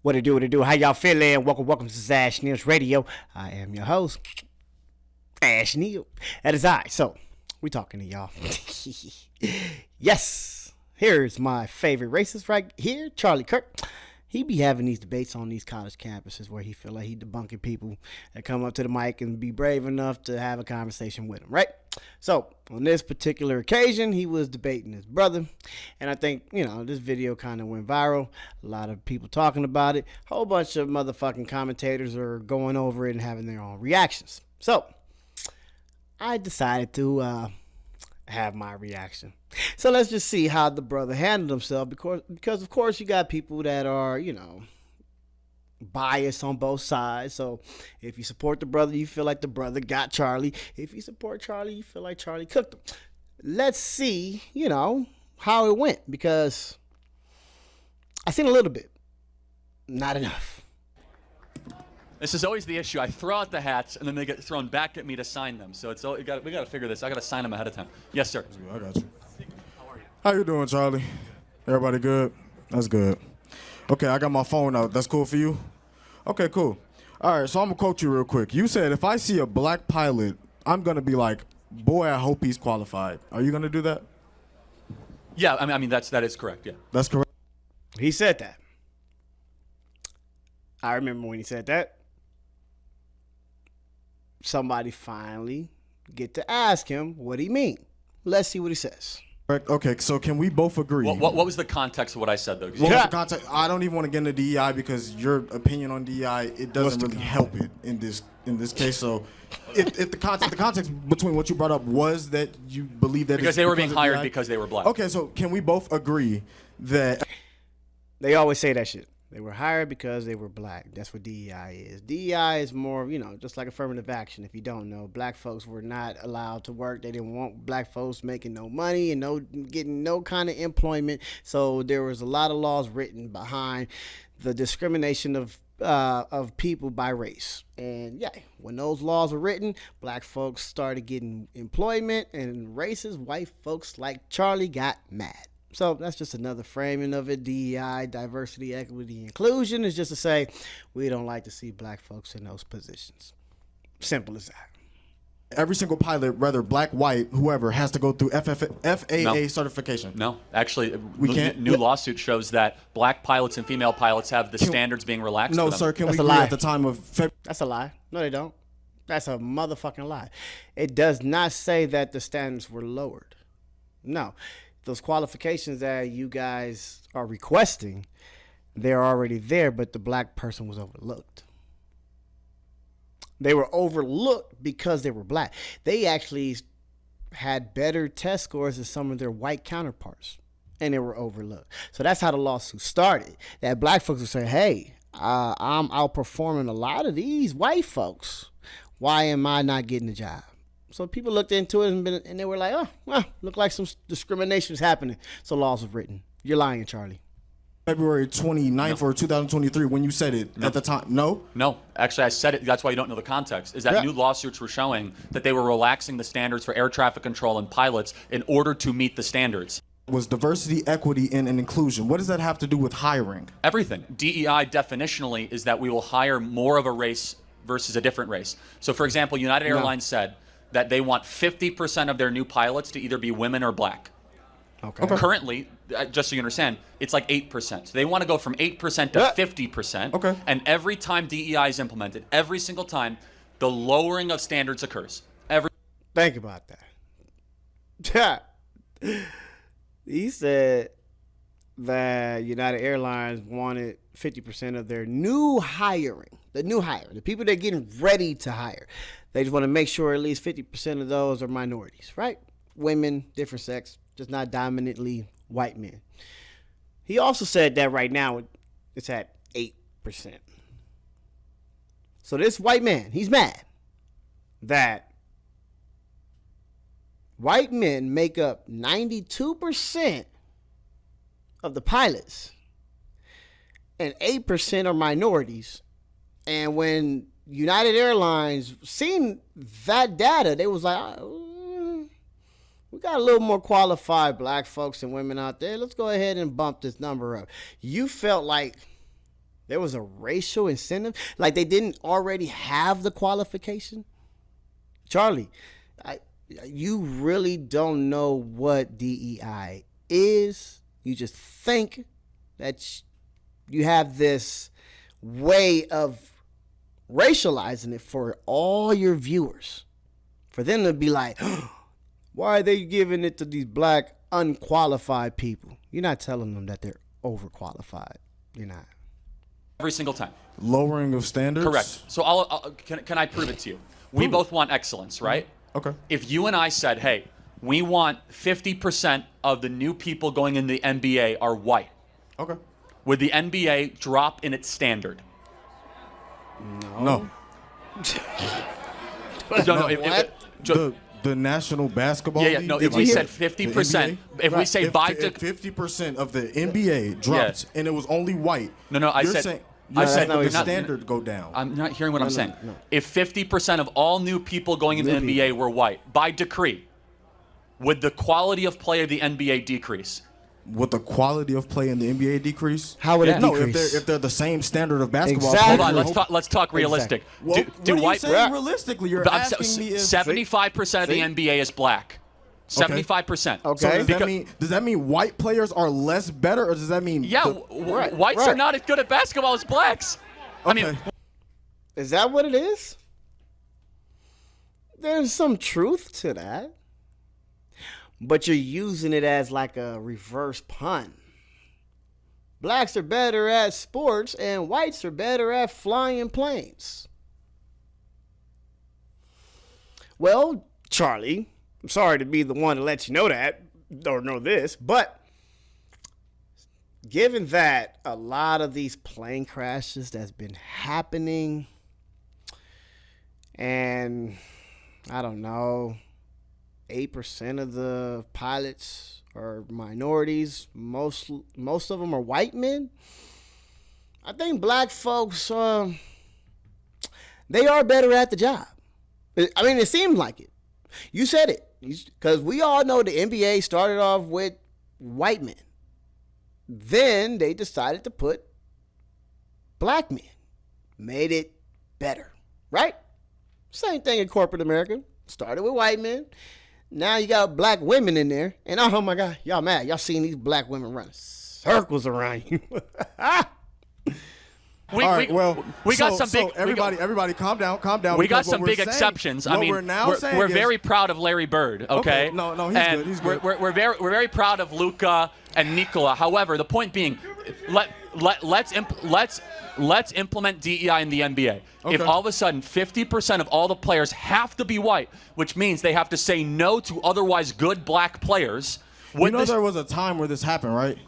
What it do, what it do, how y'all feeling? Welcome to Ash Neil's Radio. I am your host, Ash Neil. That is I. So, we talking to y'all. Yes, here's my favorite racist right here, Charlie Kirk. He be having these debates on these college campuses where he feel like he debunking people that come up to the mic and be brave enough to have a conversation with him, right? So, on this particular occasion, he was debating his brother. And I think, this video kind of went viral. A lot of people talking about it. A whole bunch of motherfucking commentators are going over it and having their own reactions. So, I decided to have my reaction. So let's just see how the brother handled himself because of course you got people that are, biased on both sides. So if you support the brother, you feel like the brother got Charlie. If you support Charlie, you feel like Charlie cooked him. Let's see, how it went because I seen a little bit, not enough. This is always the issue. I throw out the hats, and then they get thrown back at me to sign them. So we got to figure this. I got to sign them ahead of time. Yes, sir. I got you. How are you? How you doing, Charlie? Everybody good? That's good. Okay, I got my phone out. That's cool for you? Okay, cool. All right, so I'm going to quote you real quick. You said, if I see a black pilot, I'm going to be like, boy, I hope he's qualified. Are you going to do that? Yeah, I mean that is correct, yeah. That's correct? He said that. I remember when he said that. Somebody finally get to ask him what he mean. Let's see what he says. Okay, so can we both agree? What was the context of what I said, though? What was the context? I don't even want to get into DEI because your opinion on DEI, it doesn't really help it in this case. So if the context between what you brought up was that you believe that because they were being hired because they were black. Okay, so can we both agree that they always say that shit? They were hired because they were black. That's what DEI is. DEI is more, just like affirmative action. If you don't know, black folks were not allowed to work. They didn't want black folks making no money and getting no kind of employment. So there was a lot of laws written behind the discrimination of people by race. And yeah, when those laws were written, black folks started getting employment, and racist white folks like Charlie got mad. So that's just another framing of it. DEI, diversity, equity, inclusion is just to say we don't like to see black folks in those positions. Simple as that. Every single pilot, whether black, white, whoever, has to go through FAA certification? No, actually, we can't. New lawsuit shows that black pilots and female pilots have the standards being relaxed. No, for them. sir. Can That's we a agree lie. at the time of February? That's a lie. No, they don't. That's a motherfucking lie. It does not say that the standards were lowered. No. Those qualifications that you guys are requesting, they're already there, but the black person was overlooked. They were overlooked because they were black. They actually had better test scores than some of their white counterparts, and they were overlooked. So that's how the lawsuit started. That black folks would say, hey, I'm outperforming a lot of these white folks. Why am I not getting the job? So people looked into it and they were like, oh, well, look like some discrimination is happening. So laws were written. You're lying, Charlie. February 29th or 2023 when you said it at the time. No? No. Actually, I said it. That's why you don't know the context. Is that new lawsuits were showing that they were relaxing the standards for air traffic control and pilots in order to meet the standards. Was diversity, equity, and inclusion. What does that have to do with hiring? Everything. DEI definitionally is that we will hire more of a race versus a different race. So, for example, United Airlines said that they want 50% of their new pilots to either be women or black. Okay. Currently, just so you understand, it's like 8%. So they want to go from 8% to 50%. Okay. And every time DEI is implemented, every single time, the lowering of standards occurs. Think about that. He said that United Airlines wanted 50% of their new hiring. The people they're getting ready to hire. They just want to make sure at least 50% of those are minorities, right? Women, different sex, just not dominantly white men. He also said that right now it's at 8%. So this white man, he's mad that white men make up 92% of the pilots and 8% are minorities. And when United Airlines seen that data, they was like, we got a little more qualified black folks and women out there. Let's go ahead and bump this number up. You felt like There was a racial incentive. Like they didn't already have the qualification. Charlie, you really don't know what DEI is. You just think that you have this way of racializing it for all your viewers. For them to be like, why are they giving it to these black unqualified people? You're not telling them that they're overqualified. You're not. Every single time. Lowering of standards? Correct. So can I prove it to you? We both want excellence, right? Okay. If you and I said, hey, we want 50% of the new people going in the NBA are white. Okay. Would the NBA drop in its standard? No. The National Basketball League? No, if we said 50%, if we say if 50% of the NBA dropped and it was only white, I said the standard go down. I'm not hearing what I'm saying. No. If 50% of all new people going in the NBA were white, by decree, would the quality of play of the NBA decrease? Would the quality of play in the NBA decrease? How would it No, decrease? if they're the same standard of basketball. Exactly. Hold on, let's talk realistic. Well, Do what are white you saying realistically? You're asking me if 75% of the NBA is black. 75%. Okay. So does that mean white players are less better, or does that mean whites are not as good at basketball as blacks. I mean, is that what it is? There's some truth to that. But you're using it as like a reverse pun. Blacks are better at sports and whites are better at flying planes. Well, Charlie, I'm sorry to be the one to let you know that or know this, but given that a lot of these plane crashes that's been happening, and I don't know, 8% of the pilots are minorities. Most of them are white men. I think black folks, they are better at the job. I mean, it seems like it. You said it. Because we all know the NBA started off with white men. Then they decided to put black men. Made it better. Right? Same thing in corporate America. Started with white men. Now you got black women in there. And oh my God, y'all mad. Y'all seen these black women running circles around you. We got some big. Everybody, calm down. We got some big exceptions. I mean, we're very proud of Larry Bird. Okay. No, he's good. We're very proud of Luka and Nikola. However, the point being, let's implement DEI in the NBA. Okay. If all of a sudden 50% of all the players have to be white, which means they have to say no to otherwise good black players. There was a time where this happened, right?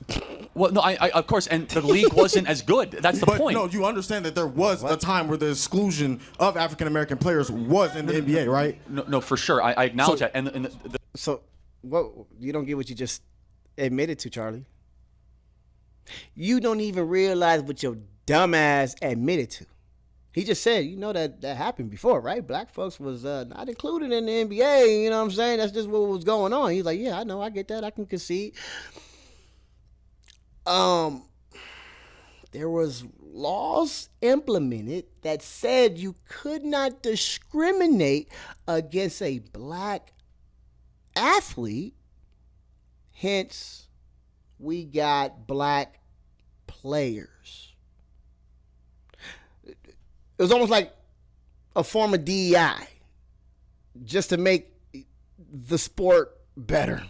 Well, no, I of course, and the league wasn't as good. That's the point. No, you understand that there was a time where the exclusion of African American players was in the NBA, right? No, for sure. I acknowledge that. So, what? You don't get what you just admitted to, Charlie. You don't even realize what your dumb ass admitted to. He just said, that happened before, right? Black folks was not included in the NBA. You know what I'm saying? That's just what was going on. He's like, yeah, I know, I get that. I can concede. There was laws implemented that said you could not discriminate against a black athlete. Hence, we got black players. It was almost like a form of DEI just to make the sport better,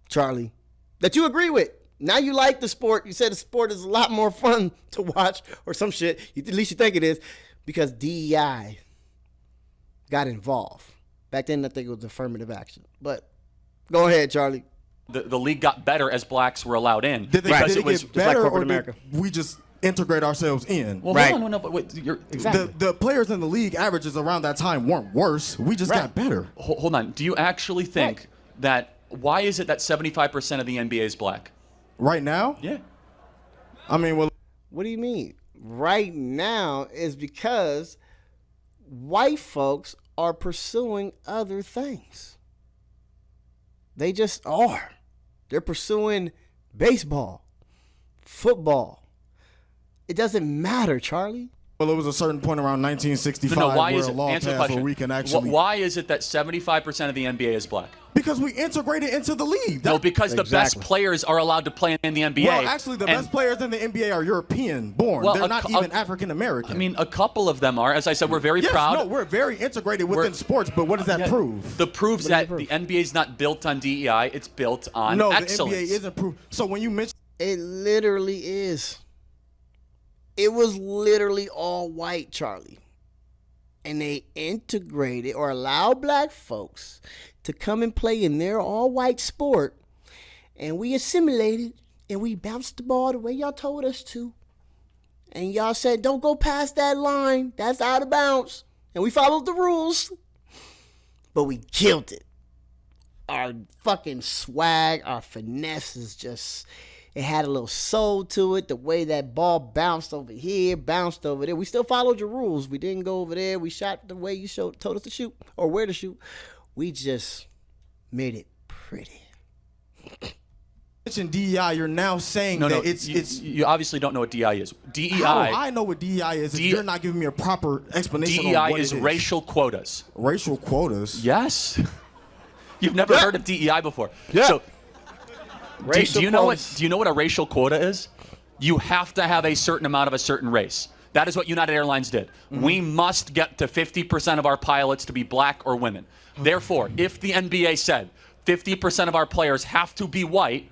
Charlie, that you agree with. Now you like the sport. You said the sport is a lot more fun to watch or some shit. At least you think it is, because DEI got involved. Back then, I think it was affirmative action. But go ahead, Charlie. The league got better as blacks were allowed in. Did it get better, like or America. Did we just integrate ourselves in? Well, right. No, but wait, exactly. The players in the league averages around that time weren't worse. We just got better. Hold on. Do you actually think that, why is it that 75% of the NBA is black? Right now? Yeah. I mean, well. What do you mean? Right now is because white folks are pursuing other things. They just are. They're pursuing baseball, football, It doesn't matter, Charlie. Well, it was a certain point around 1965 No, why where is a it? law Answer the passed question. where we can actually. Why is it that 75% of the NBA is black? Because we integrated into the league. No, because the best Exactly. players are allowed to play in the NBA. Well, actually, the best players in the NBA are European born. Well, They're not even African American. I mean, a couple of them are. As I said, we're very yes, proud. no, we're very integrated within sports, but what does that prove? The proves that the NBA is not built on DEI. It's built on excellence. The NBA isn't proof. So when you mention It literally is. It was literally all white, Charlie. And they integrated or allowed black folks to come and play in their all-white sport. And we assimilated and we bounced the ball the way y'all told us to. And y'all said, don't go past that line. That's out of bounds. And we followed the rules. But we killed it. Our fucking swag, our finesse is just... It had a little soul to it. The way that ball bounced over here, bounced over there. We still followed your rules. We didn't go over there. We shot the way you told us to shoot or where to shoot. We just made it pretty. mention DEI, you're now saying that it's you obviously don't know what DEI is. DEI. How I know what DEI is. If you're not giving me a proper explanation. DEI on what is it is. racial quotas. Racial quotas. Yes. You've never heard of DEI before. Yeah. So Racial do you know quotas. what a racial quota is? You have to have a certain amount of a certain race. That is what United Airlines did. Mm-hmm. We must get to 50% of our pilots to be black or women. Therefore, if the NBA said 50% of our players have to be white,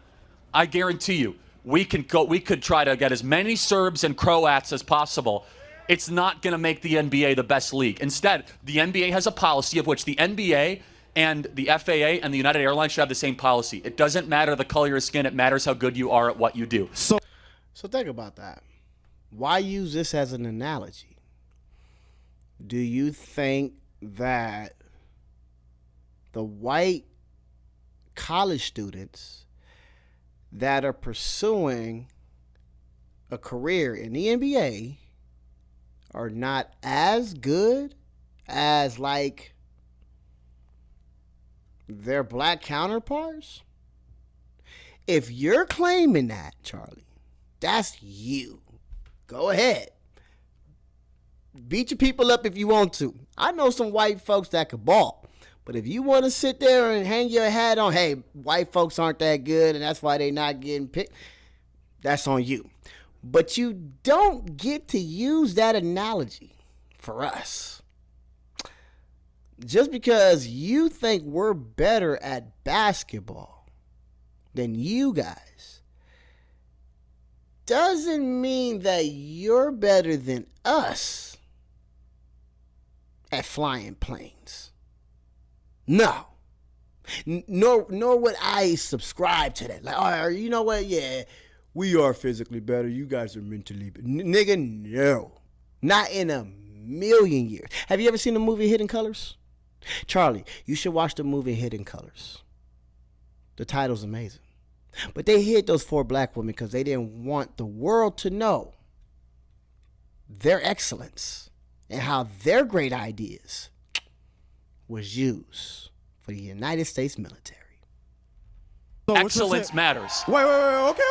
I guarantee you, we could try to get as many Serbs and Croats as possible. It's not going to make the NBA the best league. Instead, the NBA has a policy of which the NBA and the FAA and the United Airlines should have the same policy. It doesn't matter the color of your skin. It matters how good you are at what you do. So think about that. Why use this as an analogy? Do you think that the white college students that are pursuing a career in the NBA are not as good as like their black counterparts? If you're claiming that, Charlie, that's you. Go ahead. Beat your people up if you want to. I know some white folks that could ball. But if you want to sit there and hang your hat on, hey, white folks aren't that good and that's why they not getting picked, that's on you. But you don't get to use that analogy for us. Just because you think we're better at basketball than you guys doesn't mean that you're better than us at flying planes. No. Nor would I subscribe to that. Like, all right, you know what? Yeah, we are physically better. You guys are mentally better. Nigga, no. Not in a million years. Have you ever seen the movie Hidden Colors? Charlie, you should watch the movie Hidden Colors. The title's amazing. But they hid those 4 black women because they didn't want the world to know their excellence and how their great ideas was used for the United States military. So Excellence matters. Wait. Okay.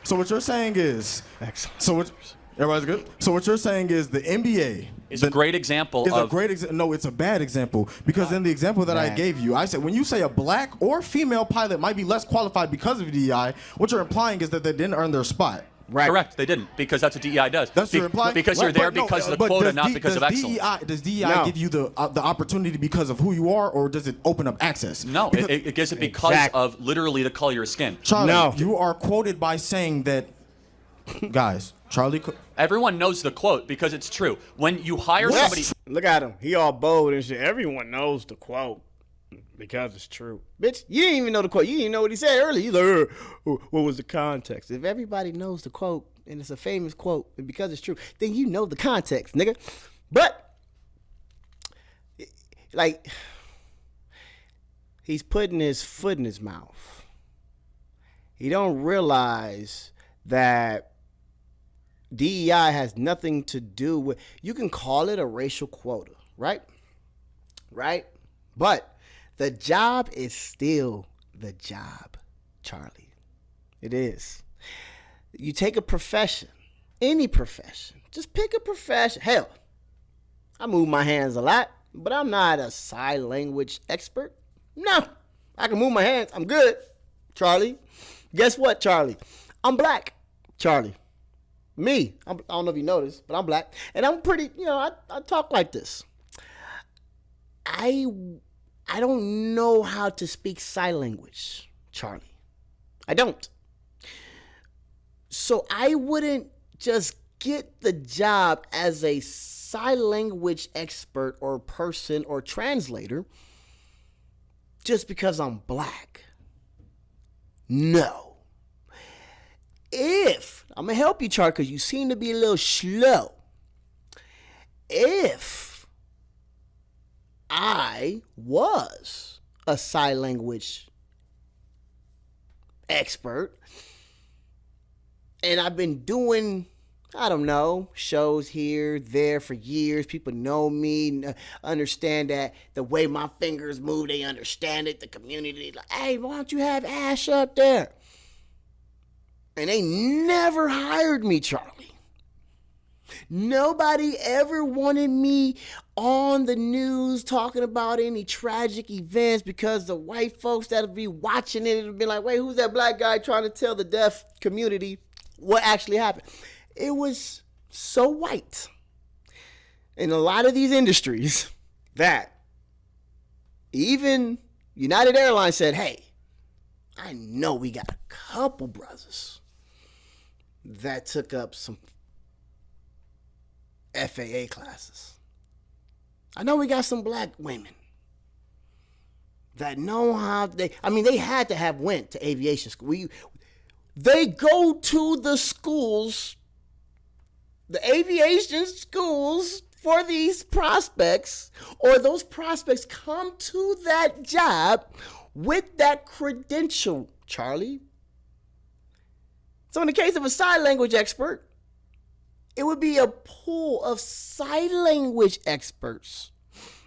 So what you're saying is Excellent. So what? Everybody's good. So what you're saying is the NBA It's a great example is of... a great example. No, it's a bad example because in the example that I gave you, I said when you say a black or female pilot might be less qualified because of DEI, what you're implying is that they didn't earn their spot. Right. Correct, they didn't, because that's what DEI does. That's what you're implying? Because you're there because of the quota, not because of excellence. Does DEI give you the opportunity because of who you are, or does it open up access? No, it gives it because of literally the color of your skin. Charlie, you are quoted by saying that, guys, Charlie... Everyone knows the quote because it's true. When you hire somebody... Look at him. He all bold and shit. Everyone knows the quote because it's true. Bitch, you didn't even know the quote. You didn't know what he said earlier. You like, what was the context? If everybody knows the quote and it's a famous quote and because it's true, then you know the context, nigga. But, like, he's putting his foot in his mouth. He don't realize that DEI has nothing to do with, you can call it a racial quota, right? Right? But the job is still the job, Charlie. It is. You take a profession any profession. Just pick a profession. Hell, I move my hands a lot, but I'm not a sign language expert. No, I can move my hands. I'm good, Charlie. Guess what, Charlie? I'm black, Charlie. I don't know if you noticed, but I'm black. And I'm pretty, I talk like this. I don't know how to speak sign language, Charlie. I don't. So I wouldn't just get the job as a sign language expert or person or translator just because I'm black. No. If, I'm going to help you, Charlie, because you seem to be a little slow. If I was a sign language expert and I've been doing, I don't know, shows here, there for years. People know me, understand that the way my fingers move, they understand it. The community, like, hey, why don't you have Ash up there? And they never hired me, Charlie. Nobody ever wanted me on the news talking about any tragic events because the white folks that would be watching it would be like, wait, who's that black guy trying to tell the deaf community what actually happened? It was so white in a lot of these industries that even United Airlines said, hey, I know we got a couple brothers that took up some FAA classes. I know we got some black women that know how they had to have went to aviation school. They go to the schools, the aviation schools for these prospects, or those prospects come to that job with that credential, Charlie. So in the case of a sign language expert, it would be a pool of sign language experts,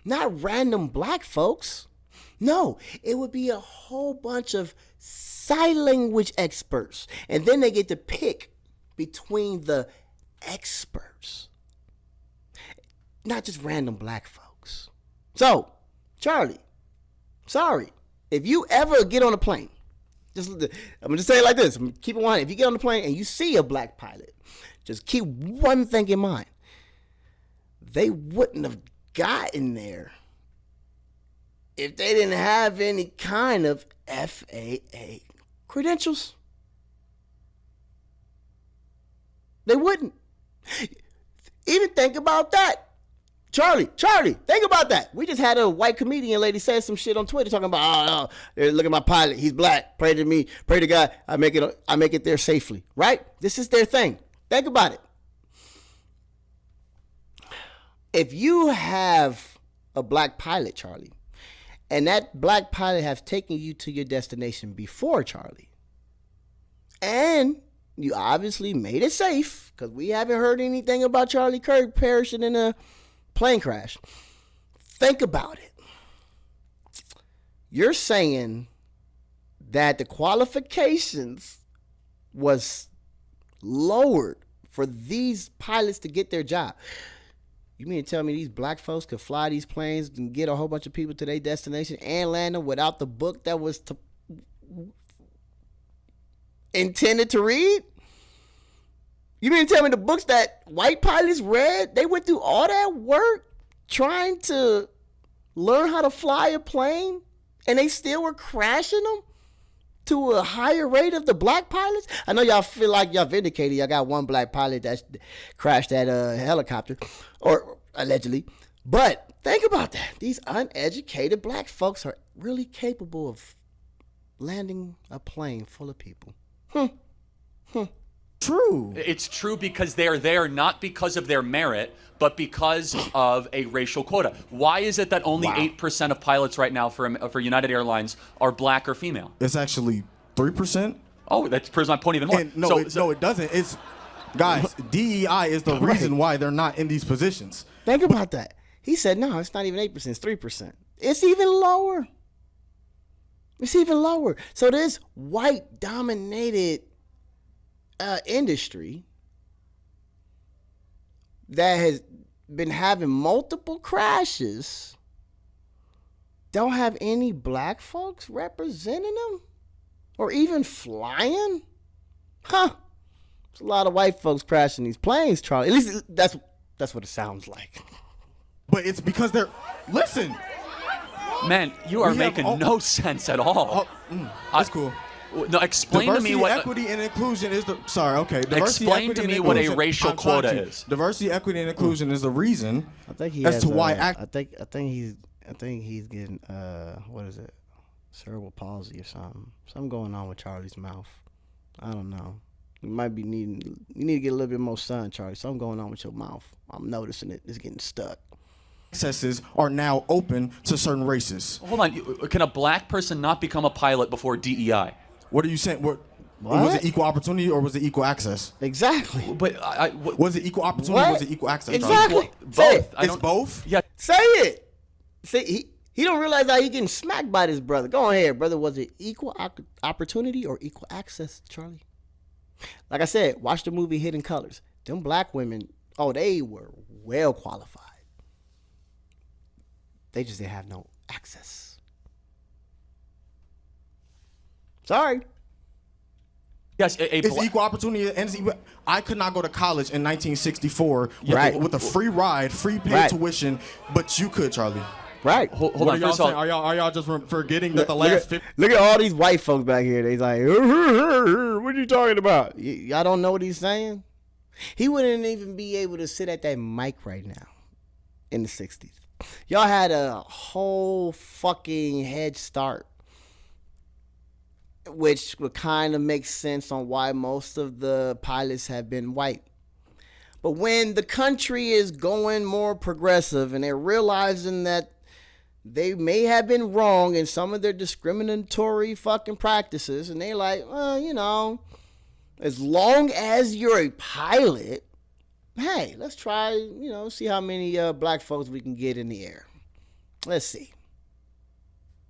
not random black folks. No, it would be a whole bunch of sign language experts. And then they get to pick between the experts, not just random black folks. So, Charlie, sorry, if you ever get on a plane, I'm gonna just say it like this. Keep it 100. If you get on the plane and you see a black pilot, just keep one thing in mind. They wouldn't have gotten there if they didn't have any kind of FAA credentials. They wouldn't. Even think about that. Charlie, think about that. We just had a white comedian lady say some shit on Twitter talking about, look at my pilot. He's black. Pray to me. Pray to God. I make it there safely. Right? This is their thing. Think about it. If you have a black pilot, Charlie, and that black pilot has taken you to your destination before, Charlie, and you obviously made it safe, because we haven't heard anything about Charlie Kirk perishing in a plane crash. Think about it. You're saying that the qualifications was lowered for these pilots to get their job. You mean to tell me these black folks could fly these planes and get a whole bunch of people to their destination and land them without the book that was intended to read? You mean to tell me the books that white pilots read, they went through all that work trying to learn how to fly a plane and they still were crashing them to a higher rate of the black pilots? I know y'all feel like y'all vindicated. Y'all got one black pilot that crashed that helicopter, or allegedly. But think about that. These uneducated black folks are really capable of landing a plane full of people. True. It's true because they're there not because of their merit, but because of a racial quota. Why is it that only 8% of pilots right now for United Airlines are black or female? It's actually 3%. Oh, that proves my point even more. And no, it doesn't. It's, guys, DEI is the reason why they're not in these positions. Think about that. He said, no, it's not even 8%, it's 3%. It's even lower. It's even lower. So this white-dominated industry that has been having multiple crashes don't have any black folks representing them or even flying? Huh. There's a lot of white folks crashing these planes, Charlie. At least that's what it sounds like. But it's because they're... Listen. Man, you are making no sense at all. That's cool. No, explain diversity, to me what equity, and inclusion is the... Sorry, okay. Diversity, explain equity, to me and what a inclusion, racial quota is. Diversity, equity, and inclusion is the reason I think he as has, to why... I think he's getting what is it? Cerebral palsy or something. Something going on with Charlie's mouth. I don't know. You might be you need to get a little bit more sun, Charlie. Something going on with your mouth. I'm noticing it. It's getting stuck. accesses are now open to certain races. Hold on. Can a black person not become a pilot before DEI? What are you saying? What? Was it equal opportunity or was it equal access? Exactly. But was it equal opportunity or was it equal access? Exactly. Both. It's both? Yeah. Say it. See, he don't realize how he getting smacked by this brother. Go ahead, brother. Was it equal opportunity or equal access, Charlie? Like I said, watch the movie Hidden Colors. Them black women, they were well qualified. They just didn't have no access. Sorry. Yes, it's equal opportunity. And I could not go to college in 1964 with a free ride, free paid tuition, but you could, Charlie. Right. Hold on. Y'all saying? Are y'all just forgetting that the last 50? Look at all these white folks back here. They's like, what are you talking about? Y'all don't know what he's saying? He wouldn't even be able to sit at that mic right now in the 60s. Y'all had a whole fucking head start, which would kind of make sense on why most of the pilots have been white. But when the country is going more progressive and they're realizing that they may have been wrong in some of their discriminatory fucking practices, and they like, well, as long as you're a pilot, hey, let's try, see how many black folks we can get in the air. Let's see.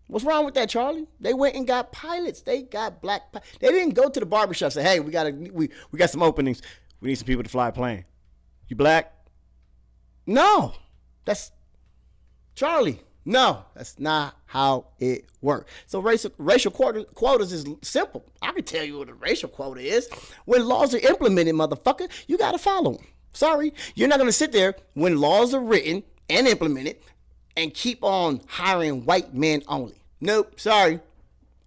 What's wrong with that, Charlie? They went and got pilots. They got black. They didn't go to the barbershop and say, hey, we got some openings. We need some people to fly a plane. You black? No, that's Charlie. No, that's not how it works. So racial quotas is simple. I can tell you what a racial quota is. When laws are implemented, motherfucker, you got to follow them. Sorry, you're not going to sit there when laws are written and implemented and keep on hiring white men only. Nope, sorry.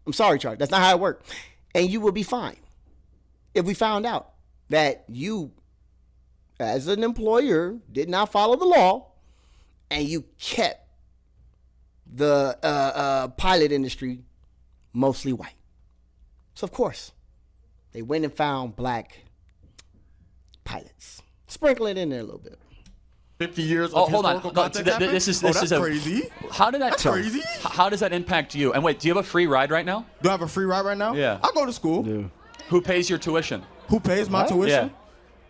I'm sorry, Charlie. That's not how it works. And you will be fine if we found out that you, as an employer, did not follow the law and you kept the pilot industry mostly white. So, of course, they went and found black pilots. Sprinkle it in there a little bit. 50 years of historical context. This is crazy. How did that? That's crazy. How does that impact you? And wait, do you have a free ride right now? Do I have a free ride right now? Yeah. I go to school. Yeah. Who pays your tuition? Who pays my tuition? Yeah.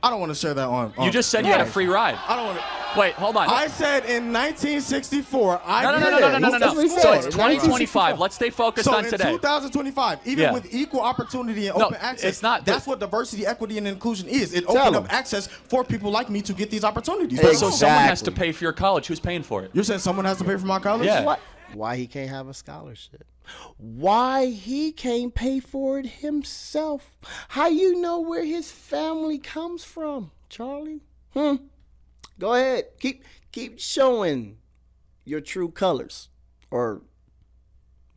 I don't want to share that on. You just said you had a free ride. I don't want to. Wait, hold on. I said in 1964. No. So it's 2025. Let's stay focused on today. So in 2025, even with equal opportunity and open access, it's not. That's what diversity, equity, and inclusion is. It opened up access for people like me to get these opportunities. Exactly. So someone has to pay for your college. Who's paying for it? You're saying someone has to pay for my college? Yeah. What? Why he can't have a scholarship? Why he can't pay for it himself? How you know where his family comes from, Charlie? Go ahead. Keep showing your true colors or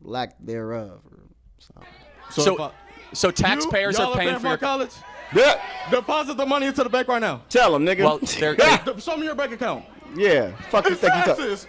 lack thereof. Or so taxpayers are paying for your college. Yeah. Deposit the money into the bank right now. Tell them, nigga. Well, show me your bank account. Yeah. Fuck you think you talk.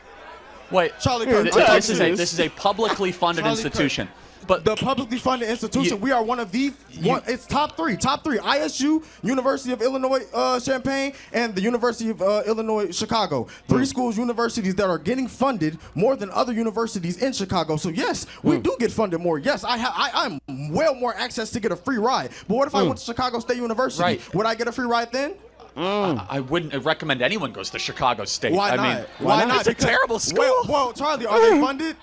Wait, Charlie Kirk, Kirk. this is a publicly funded institution. But the publicly funded institution, we are one of the it's top three. ISU, University of Illinois Champaign, and the University of Illinois Chicago. Three schools, universities that are getting funded more than other universities in Chicago. So yes, we do get funded more. Yes, I'm well more access to get a free ride. But what if I went to Chicago State University? Right. Would I get a free ride then? I wouldn't recommend anyone goes to Chicago State. Why not? Why not? It's a terrible school. Well, Charlie, are they funded?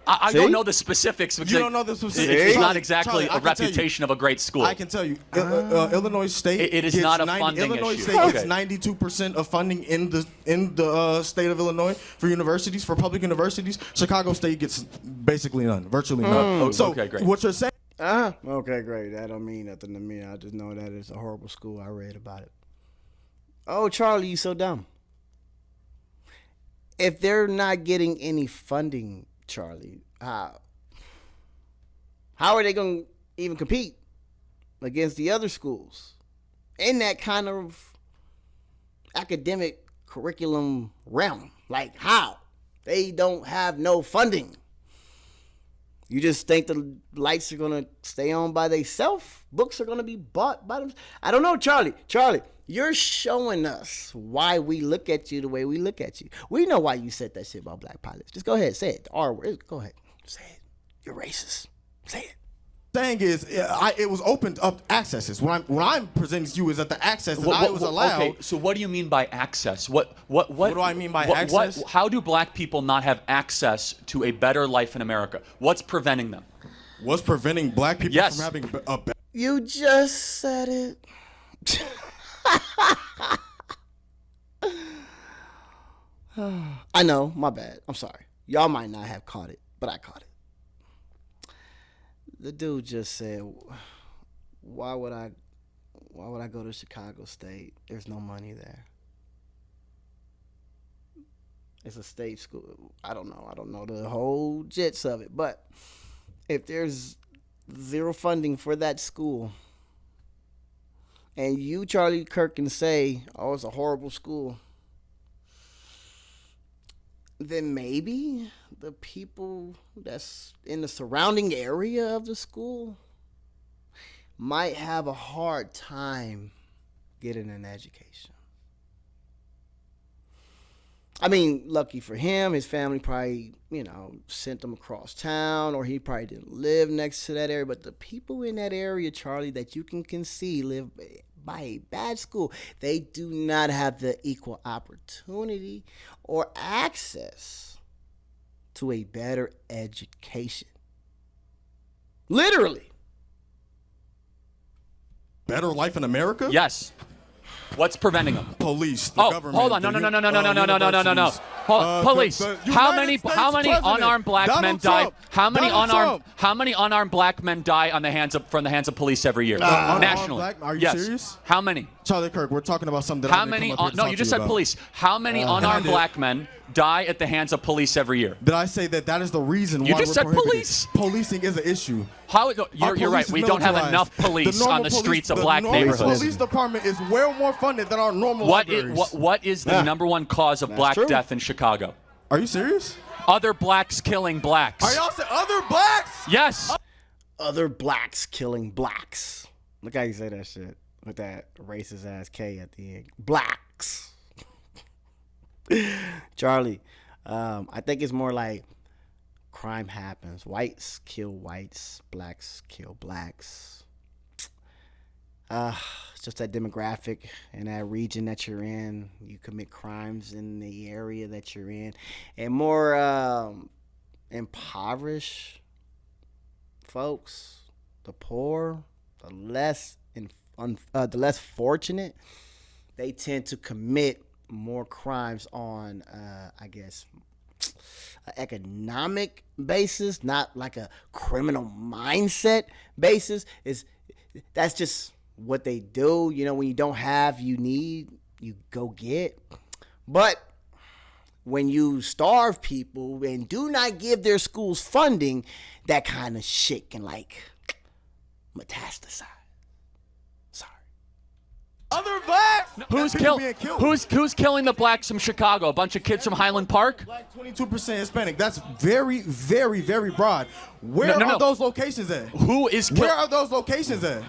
I don't know the specifics. Because you don't know the specifics. It's Charlie, not exactly Charlie, a reputation of a great school. I can tell you, Illinois State. It is not a funding Illinois issue. State gets 92% of funding in the state of Illinois for universities, for public universities. Chicago State gets basically none, virtually none. So okay, great. what you're saying? Okay, great. That don't mean nothing to me. I just know that it's a horrible school. I read about it. Oh, Charlie, you so dumb. If they're not getting any funding, Charlie, how are they going to even compete against the other schools in that kind of academic curriculum realm? Like, how? They don't have no funding. You just think the lights are going to stay on by themselves? Books are going to be bought by them? I don't know, Charlie. Charlie, you're showing us why we look at you the way we look at you. We know why you said that shit about black pilots. Just go ahead, say it. The R word. Go ahead. Say it. You're racist. Say it. Thing is, it was opened up accesses. What I'm presenting to you is that the access that I was allowed. Okay, so what do you mean by access? What do I mean by access? How do black people not have access to a better life in America? What's preventing them? What's preventing black people from having a better? You just said it. I know, my bad. I'm sorry. Y'all might not have caught it, but I caught it. The dude just said, why would I go to Chicago State? There's no money there. It's a state school. I don't know the whole jits of it, but if there's zero funding for that school, and you, Charlie Kirk, can say, oh, it's a horrible school, then maybe the people that's in the surrounding area of the school might have a hard time getting an education. I mean, lucky for him, his family probably, sent him across town, or he probably didn't live next to that area. But the people in that area, Charlie, that you can see live by a bad school, they do not have the equal opportunity or access to a better education. Literally. Better life in America? Yes. What's preventing them? Police, the government. Hold on. No. Police. How many unarmed black men die? How many unarmed black men die from the hands of police every year? Nationally. Are you serious? How many? Charlie Kirk, we're talking about something that How many? No, you just said police. How many unarmed black men die at the hands of police every year? Did I say that is the reason why you just said police? Policing is an issue. You're right. We don't have enough police on the streets of black neighborhoods. The police department is way more funded than our normal libraries. What is the number one cause of black death in Chicago? Are you serious? Other blacks killing blacks. Are y'all saying other blacks? Yes. Other blacks killing blacks. Look how you say that shit with that racist ass K at the end. Blacks. Charlie, I think it's more like crime happens. Whites kill whites. Blacks kill blacks. It's just that demographic in that region that you're in. You commit crimes in the area that you're in. And more impoverished folks, the poor, the less fortunate, they tend to commit more crimes on, an economic basis, not like a criminal mindset basis. That's just what they do. When you don't have, you need, you go get. But when you starve people and do not give their schools funding, that kind of shit can metastasize. Sorry. Other blacks? Who's killing the blacks from Chicago? A bunch of kids from Highland Park? Black, 22% Hispanic. That's very, very, very broad. Where are those locations at? Where are those locations at?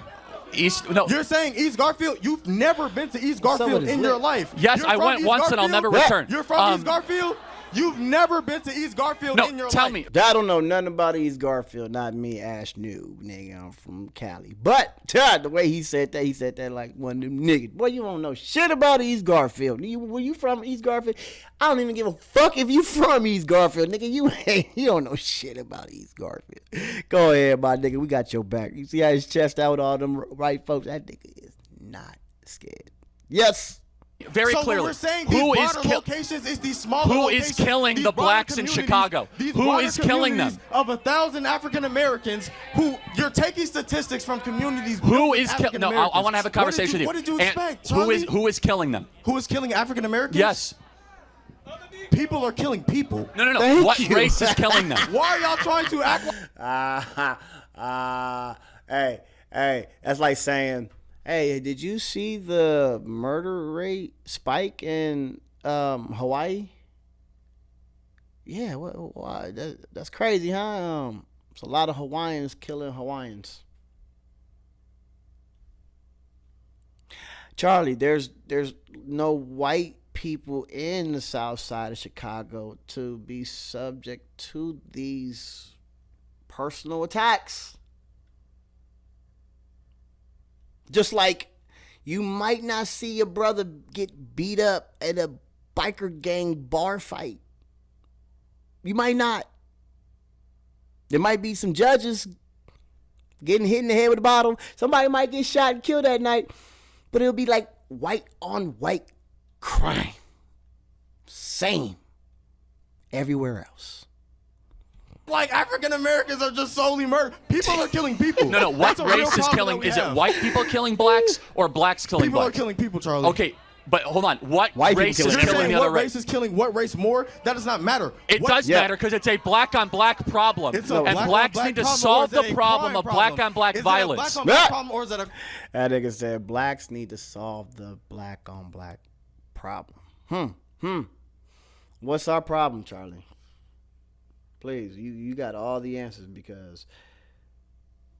No. You're saying East Garfield? You've never been to East Garfield in your life. Yes, I went once and I'll never return. You're from East Garfield? You've never been to East Garfield in your life. Tell me. I don't know nothing about East Garfield. Not me, Ash Noob, nigga. I'm from Cali. But the way he said that like one of them niggas. Boy, you don't know shit about East Garfield. Were you from East Garfield? I don't even give a fuck if you from East Garfield, nigga. You don't know shit about East Garfield. Go ahead, my nigga. We got your back. You see how his chest out with all them right folks? That nigga is not scared. Yes. Very clearly, we're saying these locations is these smaller locations. Who is killing the blacks in Chicago? Who is killing them? Of 1,000 African Americans, who you're taking statistics from communities. Who is killing? No, I want to have a conversation with you. What did you expect, Charlie? Who is killing them? Who is killing African Americans? Yes. People are killing people. No. Thank What you. race is killing them? Why are y'all trying to act like... Hey, that's like saying, hey, did you see the murder rate spike in Hawaii? Yeah, why? That's crazy, huh? It's a lot of Hawaiians killing Hawaiians. Charlie, there's no white people in the south side of Chicago to be subject to these personal attacks. Just like you might not see your brother get beat up at a biker gang bar fight. You might not. There might be some judges getting hit in the head with a bottle. Somebody might get shot and killed that night. But it'll be like white on white crime. Same. Everywhere else. Like African Americans are just solely murdered. People are killing people. No. What race is killing? Is it white people killing blacks or blacks killing blacks? People are killing people, Charlie. Okay, but hold on. What White race people is killing killing the other what race? race is killing what race more? That does not matter. It does matter because it's a black on black problem. It's a and black blacks on black need to problem, solve or is the it a problem crime of black on black Is violence. it a black on black problem, or is that a... That nigga said blacks need to solve the black on black problem. What's our problem, Charlie? Please, you got all the answers because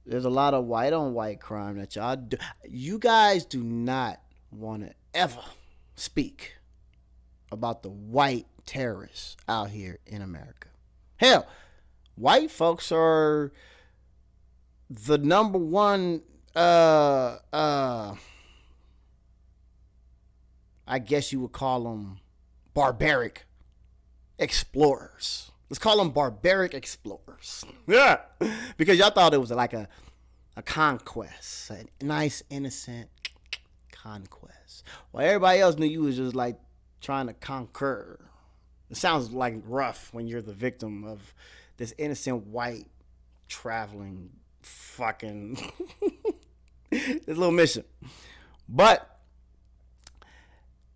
there's a lot of white on white crime that y'all do. You guys do not want to ever speak about the white terrorists out here in America. Hell, white folks are the number one I guess you would call them barbaric explorers. Let's call them barbaric explorers. Yeah. Because y'all thought it was like a conquest, a nice, innocent conquest. Well, everybody else knew you was just like trying to conquer. It sounds like rough when you're the victim of this innocent white traveling fucking this little mission. But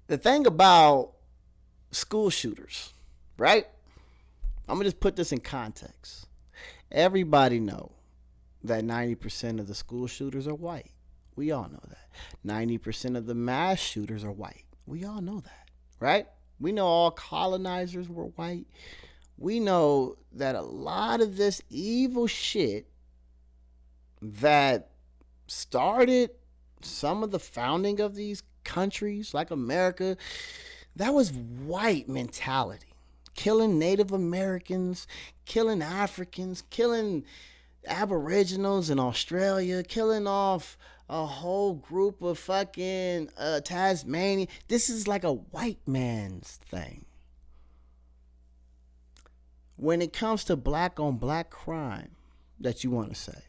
the thing about school shooters, right? I'm going to just put this in context. Everybody know that 90% of the school shooters are white. We all know that. 90% of the mass shooters are white. We all know that, right? We know all colonizers were white. We know that a lot of this evil shit that started some of the founding of these countries like America, that was white mentality. Killing Native Americans, killing Africans, killing Aboriginals in Australia, killing off a whole group of fucking Tasmania. This is like a white man's thing. When it comes to black on black crime that you want to say,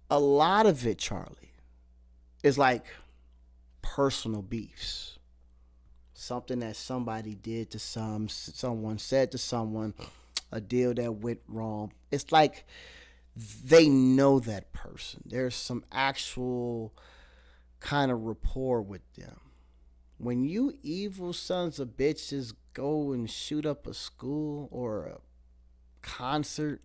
a lot of it, Charlie, is like personal beefs. Something that somebody did to someone said to someone, a deal that went wrong. It's like they know that person. There's some actual kind of rapport with them. When you evil sons of bitches go and shoot up a school or a concert,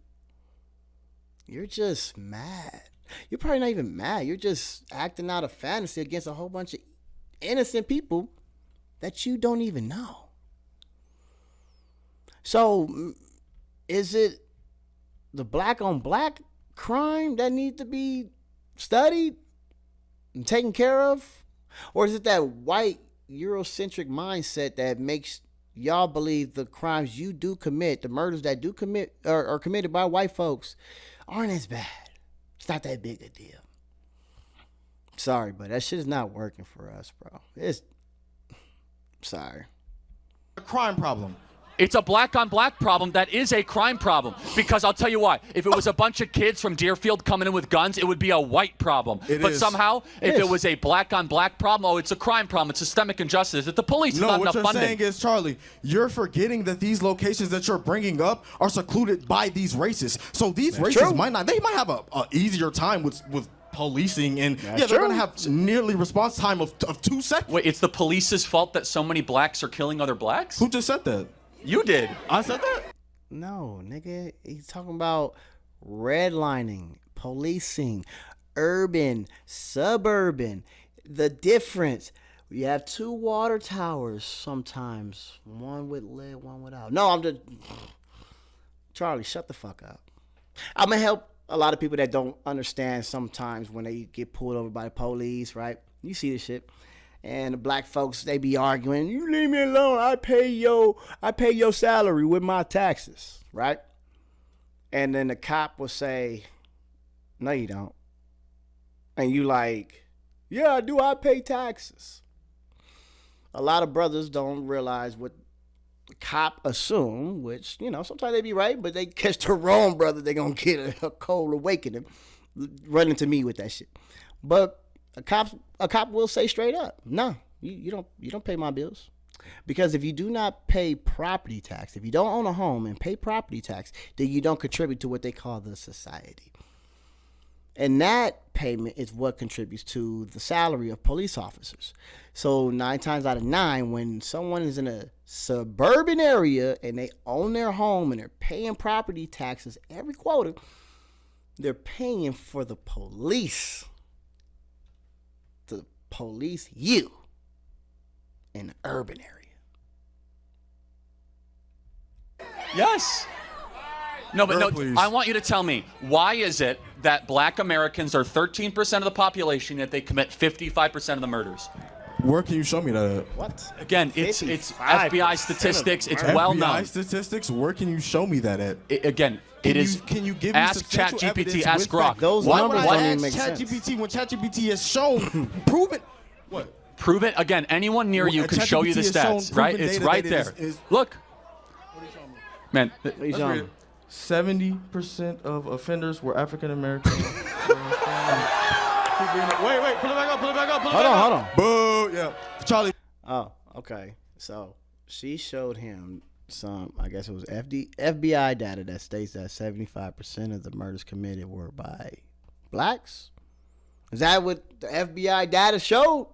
you're just mad. You're probably not even mad. You're just acting out a fantasy against a whole bunch of innocent people that you don't even know. So, is it the black on black crime that needs to be studied and taken care of? Or is it that white Eurocentric mindset that makes y'all believe the crimes you do commit, the murders that do commit are committed by white folks, aren't as bad. It's not that big a deal. Sorry, but that shit is not working for us, bro. It's sorry. A crime problem. It's a black on black problem that is a crime problem. Because I'll tell you why. If it was a bunch of kids from Deerfield coming in with guns, it would be a white problem. But somehow, if it was a black on black problem, it's a crime problem. It's systemic injustice. It's the police. It's not enough funding. No, what you're saying is, Charlie, you're forgetting that these locations that you're bringing up are secluded by these races. So these races might have a easier time with policing, and they're going to have nearly response time of 2 seconds. Wait, it's the police's fault that so many blacks are killing other blacks? Who just said that? You did. I said that? No, nigga. He's talking about redlining, policing, urban, suburban. The difference. We have 2 water towers sometimes. One with lid, one without. No, I'm just... Charlie, shut the fuck up. I'm going to help a lot of people that don't understand sometimes when they get pulled over by the police, right? You see this shit. And the black folks, they be arguing, you leave me alone. I pay your salary with my taxes, right? And then the cop will say, no, you don't. And you like, yeah, I do. I pay taxes. A lot of brothers don't realize what the cop assume, which, sometimes they be right, but they catch the wrong brother, they going to get a cold awakening running to me with that shit. But a cop will say straight up, no, you don't pay my bills. Because if you do not pay property tax, if you don't own a home and pay property tax, then you don't contribute to what they call the society. And that payment is what contributes to the salary of police officers. So 9 times out of 9, when someone is in a suburban area and they own their home and they're paying property taxes every quarter, they're paying for the police to police you in the urban area. Yes. No, but no, please. I want you to tell me, why is it that black Americans are 13% of the population, yet they commit 55% of the murders? Where can you show me that? What? Again, it's FBI statistics. It's well known. FBI statistics? Where can you show me that at? Can you give me ask ChatGPT, ask Grok. Those numbers don't even make sense. ChatGPT when ChatGPT has shown, prove it. What? Prove it. Again, anyone near you can show you the stats, right? It's right there. Look. What are you showing me? Man. What are you showing me? 70% of offenders were African American. Wait, pull it back up. Hold on. Boo, yeah. Charlie. Oh, okay. So she showed him some, I guess it was FBI data that states that 75% of the murders committed were by blacks. Is that what the FBI data showed?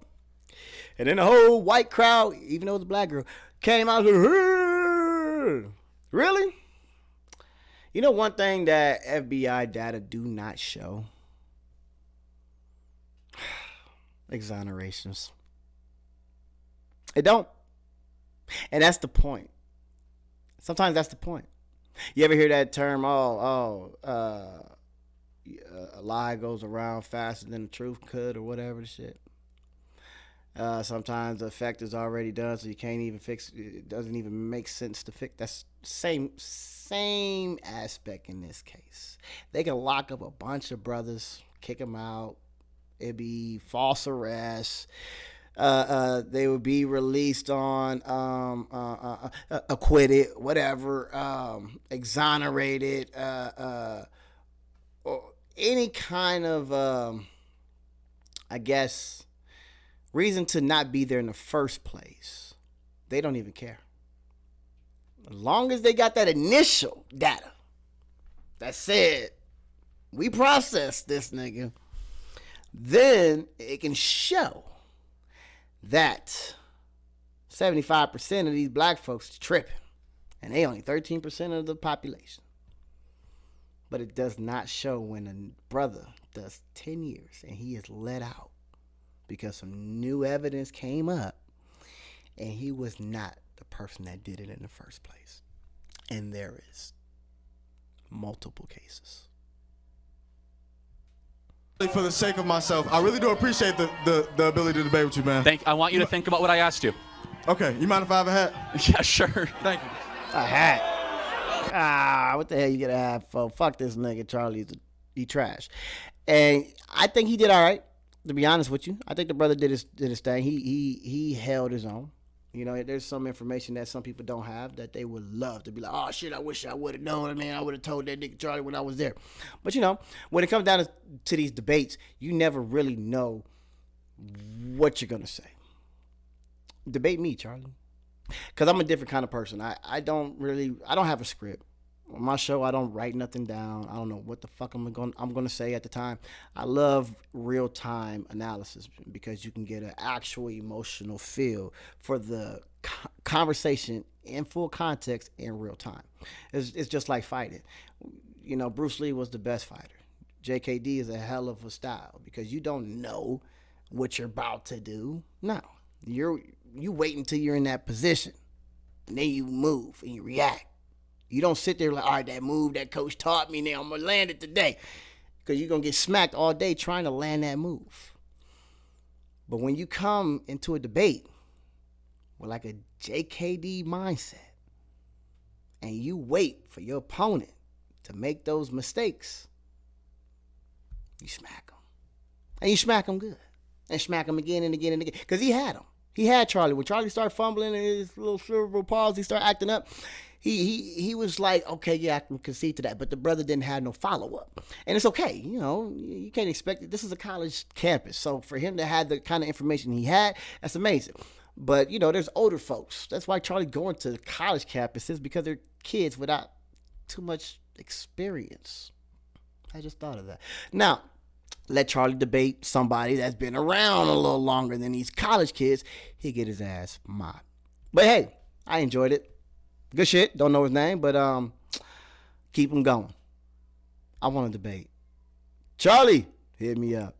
And then the whole white crowd, even though it was a black girl, came out and said, really? You know one thing that FBI data do not show? Exonerations. It don't. And that's the point. Sometimes that's the point. You ever hear that term, a lie goes around faster than the truth could, or whatever the shit? Sometimes the effect is already done, so you can't even fix it. It doesn't even make sense to fix. That's same aspect in this case. They can lock up a bunch of brothers, kick them out. It'd be false arrest. They would be released on acquitted, whatever, exonerated, or any kind of, I guess, reason to not be there in the first place. They don't even care. As long as they got that initial data that said, we processed this nigga, then it can show that 75% of these black folks are tripping. And they only 13% of the population. But it does not show when a brother does 10 years and he is let out because some new evidence came up and he was not the person that did it in the first place. And there is multiple cases. For the sake of myself, I really do appreciate the ability to debate with you, man. I want you to think about what I asked you. Okay, you mind if I have a hat? Yeah, sure. Thank you. A hat. What the hell you get a hat for? Fuck this nigga, Charlie. He trash. And I think he did all right, to be honest with you. I think the brother did his thing. He held his own. You know, there's some information that some people don't have that they would love to be like, oh shit, I wish I would have known it, man. I would have told that nigga Charlie when I was there. But you know, when it comes down to these debates, you never really know what you're gonna say. Debate me, Charlie. Because I'm a different kind of person. I don't have a script. On my show, I don't write nothing down. I don't know what the fuck I'm gonna say at the time. I love real time analysis because you can get an actual emotional feel for the conversation in full context in real time. It's just like fighting. You know, Bruce Lee was the best fighter. JKD is a hell of a style because you don't know what you're about to do. No, you wait until you're in that position, and then you move and you react. You don't sit there like, all right, that move that coach taught me, now I'm going to land it today. Because you're going to get smacked all day trying to land that move. But when you come into a debate with like a JKD mindset, and you wait for your opponent to make those mistakes, you smack them. And you smack them good. And smack them again and again and again. Because he had them. He had Charlie. When Charlie started fumbling and his little cerebral palsy started acting up, he was like, okay, yeah, I can concede to that. But the brother didn't have no follow-up. And it's okay. You know, you can't expect it. This is a college campus. So for him to have the kind of information he had, that's amazing. But, you know, there's older folks. That's why Charlie going to college campuses, because they're kids without too much experience. I just thought of that. Now, let Charlie debate somebody that's been around a little longer than these college kids. He'll get his ass mobbed. But hey, I enjoyed it. Good shit. Don't know his name, but keep him going. I want to debate. Charlie, hit me up.